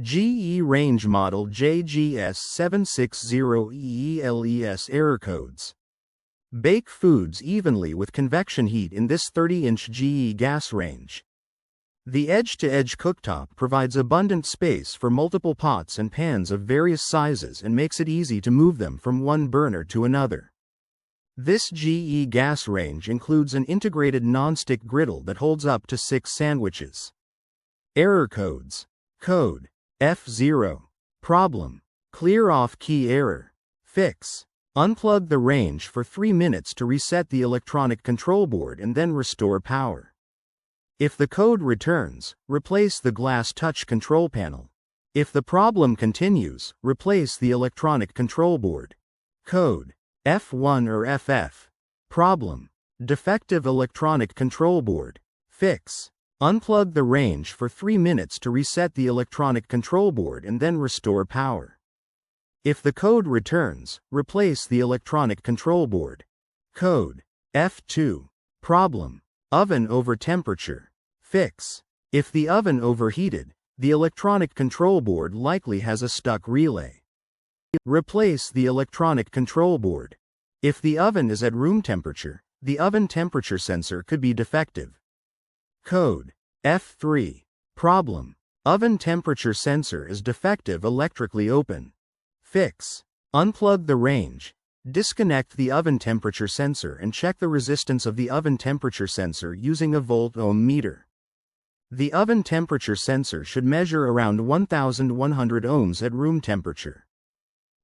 GE range model JGS760EELES error codes. Bake foods evenly with convection heat in this 30-inch GE gas range. The edge-to-edge cooktop provides abundant space for multiple pots and pans of various sizes and makes it easy to move them from one burner to another. This GE gas range includes an integrated non-stick griddle that holds up to 6 sandwiches. Error codes. Code F0. Problem: clear off key error. Fix: unplug the range for 3 minutes to reset the electronic control board and then restore power. If the code returns, replace the glass touch control panel. If the problem continues, replace the electronic control board. Code F1 or FF. Problem: defective electronic control board. Fix: unplug the range for 3 minutes to reset the electronic control board and then restore power. If the code returns, replace the electronic control board. Code F2. Problem: oven over temperature. Fix: if the oven overheated, the electronic control board likely has a stuck relay. Replace the electronic control board. If the oven is at room temperature, the oven temperature sensor could be defective. Code F3. Problem: oven temperature sensor is defective, electrically open. Fix: unplug the range, disconnect the oven temperature sensor and check the resistance of the oven temperature sensor using a volt-ohm meter. The oven temperature sensor should measure around 1100 ohms at room temperature.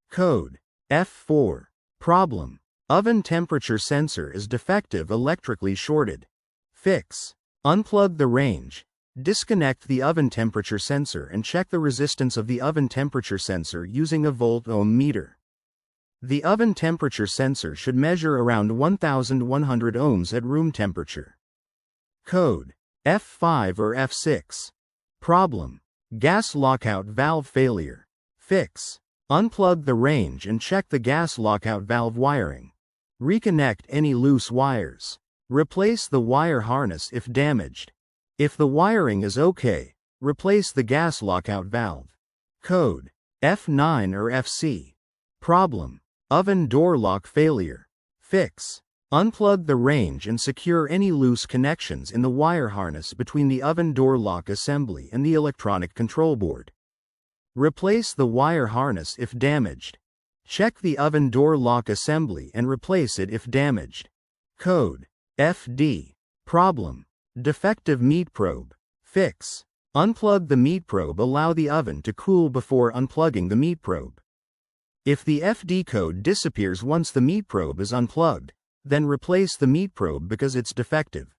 Code F4. Problem: oven temperature sensor is defective, electrically shorted. Fix: unplug the range, disconnect the oven temperature sensor and check the resistance of the oven temperature sensor using a volt-ohm meter. The oven temperature sensor should measure around 1100 ohms at room temperature. Code F5 or F6. Problem: gas lockout valve failure. Fix: unplug the range and check the gas lockout valve wiring. Reconnect any loose wires. Replace the wire harness if damaged. If the wiring is okay, replace the gas lockout valve. Code F9 or FC. Problem: oven door lock failure. Fix: unplug the range and secure any loose connections in the wire harness between the oven door lock assembly and the electronic control board. Replace the wire harness if damaged. Check the oven door lock assembly and replace it if damaged. Code FD. Problem: defective meat probe. Fix: unplug the meat probe, allow the oven to cool before unplugging the meat probe. If the FD code disappears once the meat probe is unplugged, then replace the meat probe because it's defective.